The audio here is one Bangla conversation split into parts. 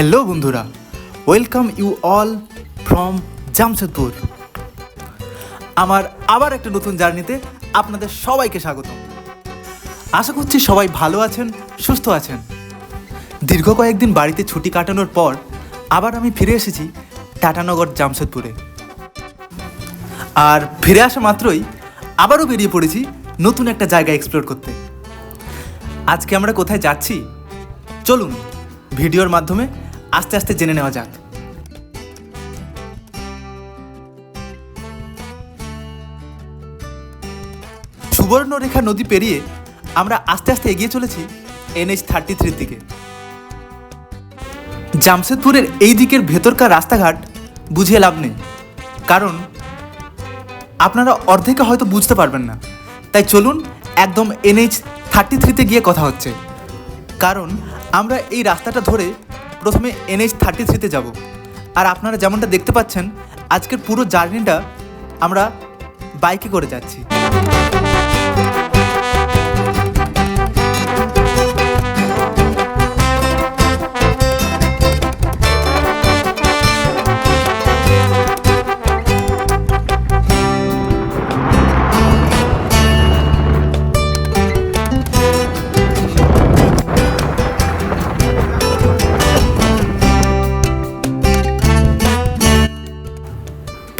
হ্যালো বন্ধুরা, welcome you all from Jamshedpur. আমার আবার একটা নতুন জার্নিতে আপনাদের সবাইকে স্বাগত। আশা করছি সবাই ভালো আছেন, সুস্থ আছেন। দীর্ঘ কয়েকদিন বাড়িতে ছুটি কাটানোর পর আবার আমি ফিরে এসেছি টাটানগর জামশেদপুরে। আর ফিরে আসা মাত্রই আবারও বেরিয়ে পড়েছি নতুন একটা জায়গা এক্সপ্লোর করতে। আজকে আমরা কোথায় যাচ্ছি চলুন ভিডিওর মাধ্যমে আস্তে আস্তে জেনে নেওয়া যাক। সুবর্ণরেখা নদী পেরিয়ে আমরা আস্তে আস্তে এগিয়ে চলেছি NH-33 দিকে। জামশেদপুরের এই দিকের ভেতরকার রাস্তাঘাট বুঝিয়ে লাভ নেই, কারণ আপনারা অর্ধেকে হয়তো বুঝতে পারবেন না। তাই চলুন একদম NH-33 গিয়ে কথা হচ্ছে, কারণ আমরা এই রাস্তাটা ধরে প্রথমে NH-33 যাব। আর আপনারা যেমনটা দেখতে পাচ্ছেন আজকের পুরো জার্নিটা আমরা বাইকে করে যাচ্ছি।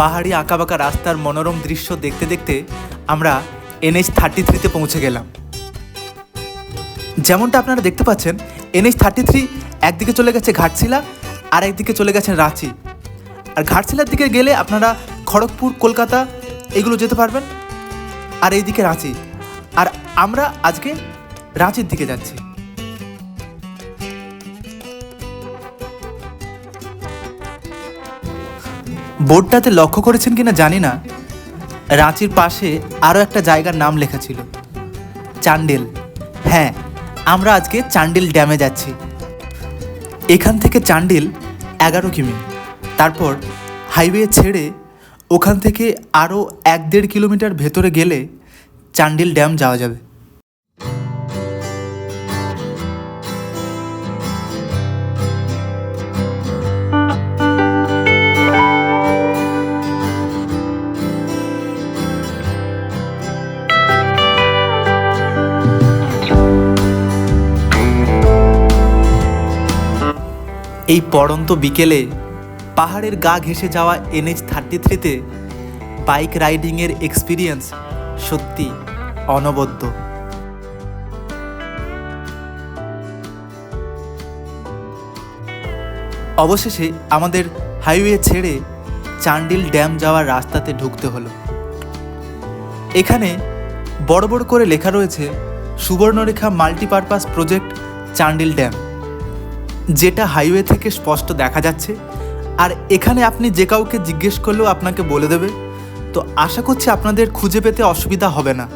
পাহাড়ি আঁকাবাঁকা রাস্তার মনোরম দৃশ্য দেখতে দেখতে আমরা NH-33 পৌঁছে গেলাম। যেমনটা আপনারা দেখতে পাচ্ছেন NH-33 একদিকে চলে গেছে ঘাটশিলা আর একদিকে চলে গেছে রাঁচি। আর ঘাটশিলার দিকে গেলে আপনারা খড়গপুর, কলকাতা এগুলো যেতে পারবেন, আর এইদিকে রাঁচি। আর আমরা আজকে রাঁচির দিকে যাচ্ছি। বোর্ডটাতে লক্ষ্য করেছেন কিনা জানি না, রাঁচির পাশে আরও একটা জায়গার নাম লেখা ছিল, চান্ডিল। হ্যাঁ, আমরা আজকে চান্ডিল ড্যামে যাচ্ছি। এখান থেকে চান্ডিল 11 কিমি। তারপর হাইওয়ে ছেড়ে ওখান থেকে আরও 1-1.5 কিলোমিটার ভেতরে গেলে চান্ডিল ড্যাম যাওয়া যাবে। এই পড়ন্ত বিকেলে পাহাড়ের গা ঘেঁষে যাওয়া NH-33 বাইক রাইডিংয়ের এক্সপিরিয়েন্স সত্যি অনবদ্য। অবশেষে আমাদের হাইওয়ে ছেড়ে চান্ডিল ড্যাম যাওয়ার রাস্তাতে ঢুকতে হলো। এখানে বড় বড় করে লেখা রয়েছে Subarnarekha multipurpose project Chandil dam, যেটা হাইওয়ে থেকে স্পষ্ট দেখা যাচ্ছে। আর এখানে আপনি যে কাউকে জিজ্ঞেস করলেও আপনাকে বলে দেবে। তো আশা করছি আপনাদের খুঁজে পেতে অসুবিধা হবে না।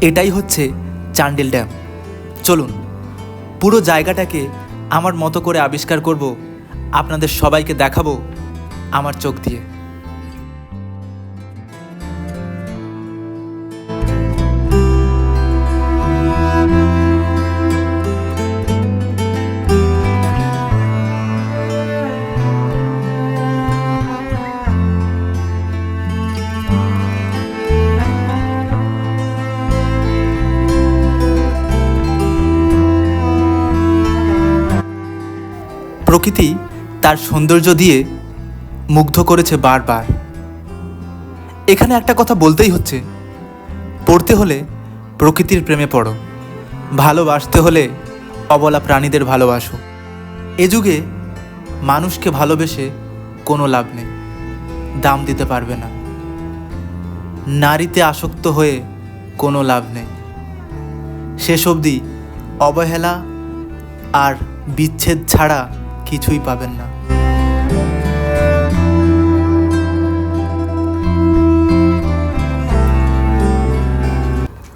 এটাই হচ্ছে চান্ডিল ড্যাম। চলুন পুরো জায়গাটাকে আমার মতো করে আবিষ্কার করব, আপনাদের সবাইকে দেখাবো আমার চোখ দিয়ে। প্রকৃতি তার সৌন্দর্য দিয়ে মুগ্ধ করেছে বারবার। এখানে একটা কথা বলতেই হচ্ছে, পড়তে হলে প্রকৃতির প্রেমে পড়ো, ভালোবাসতে হলে অবলা প্রাণীদের ভালোবাসো। এ যুগে মানুষকে ভালোবেসে কোনো লাভ নেই, দাম দিতে পারবে না। নারীতে আসক্ত হয়ে কোনো লাভ নেই, শেষ অবধি অবহেলা আর বিচ্ছেদ ছাড়া কিছুই পাবেন না।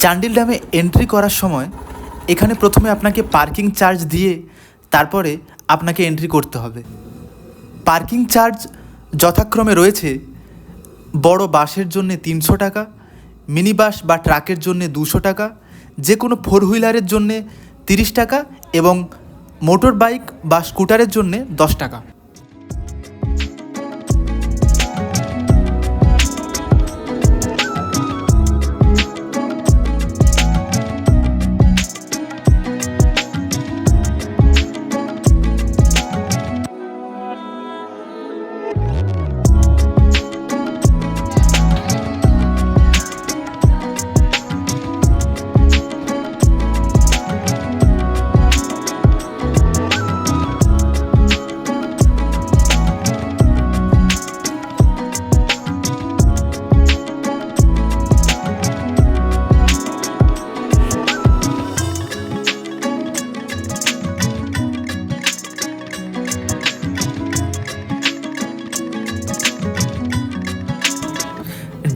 চান্ডিল ড্যামে এন্ট্রি করার সময় এখানে প্রথমে আপনাকে পার্কিং চার্জ দিয়ে তারপরে আপনাকে এন্ট্রি করতে হবে। পার্কিং চার্জ যথাক্রমে রয়েছে বড় বাসের জন্য 300 টাকা, মিনি বাস বা ট্রাকের জন্য 200 টাকা, যে কোনো 4 হুইলারের জন্যে 30 টাকা এবং মোটর বাইক বা স্কুটারের জন্যে 10 টাকা।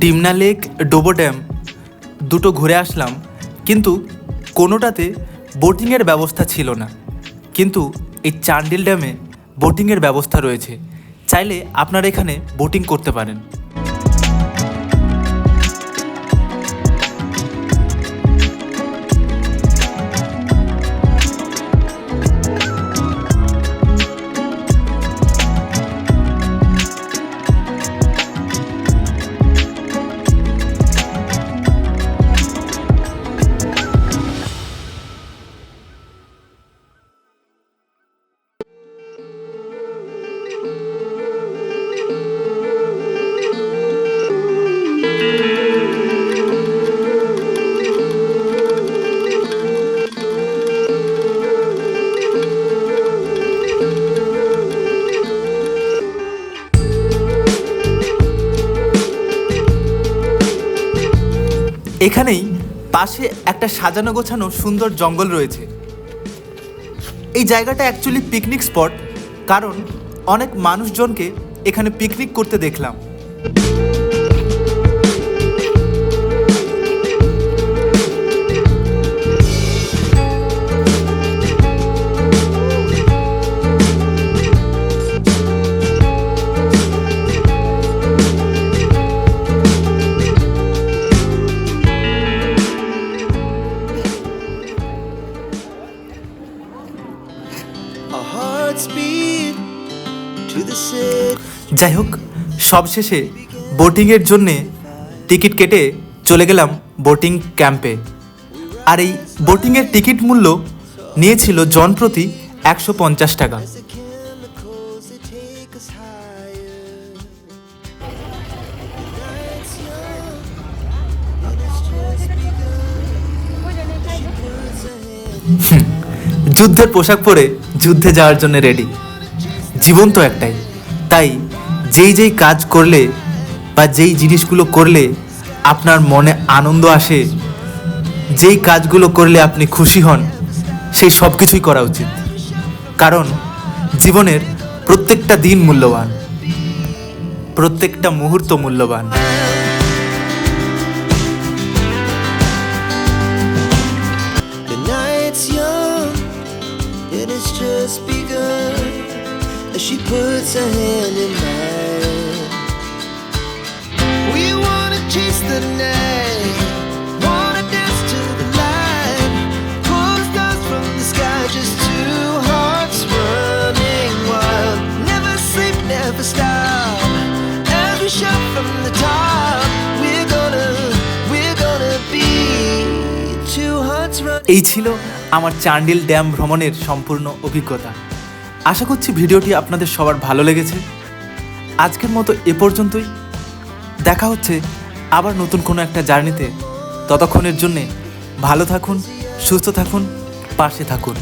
ডিমনা লেক, ডোবো ড্যাম দুটো ঘুরে আসলাম, কিন্তু কোনোটাতে বোটিংয়ের ব্যবস্থা ছিল না। কিন্তু এই চান্ডিল ড্যামে বোটিংয়ের ব্যবস্থা রয়েছে, চাইলে আপনারা এখানে বোটিং করতে পারেন। এখানেই পাশে একটা সাজানো গোছানো সুন্দর জঙ্গল রয়েছে। এই জায়গাটা অ্যাকচুয়ালি পিকনিক স্পট, কারণ অনেক মানুষজনকে এখানে পিকনিক করতে দেখলাম। যাই হোক, সবশেষে বোটিংয়ের জন্যে টিকিট কেটে চলে গেলাম বোটিং ক্যাম্পে। আর এই বোটিংয়ের টিকিট মূল্য নিয়েছিল জনপ্রতি 150 টাকা। যুদ্ধের পোশাক পরে যুদ্ধে যাওয়ার জন্য রেডি। জীবন তো একটাই, তাই যেই কাজ করলে বা যেই জিনিসগুলো করলে আপনার মনে আনন্দ আসে, যেই কাজগুলো করলে আপনি খুশি হন, সেই সব কিছুই করা উচিত। কারণ জীবনের প্রত্যেকটা দিন মূল্যবান, প্রত্যেকটা মুহূর্ত মূল্যবান। She puts her hand in mine. We wanna chase the night, wanna dance to the light, pull the stars from the sky, just two hearts running wild. Never sleep, never stop, as we shout from the top. We're gonna be two hearts running. এই ছিল আমার চান্ডিল ড্যাম ভ্রমণের সম্পূর্ণ অভিজ্ঞতা। আশা করছি ভিডিওটি আপনাদের সবার ভালো লেগেছে। আজকের মতো এ পর্যন্তই। দেখা হচ্ছে আবার নতুন কোনো একটা জার্নিতে। ততক্ষণের জন্যে ভালো থাকুন, সুস্থ থাকুন, পাশে থাকুন।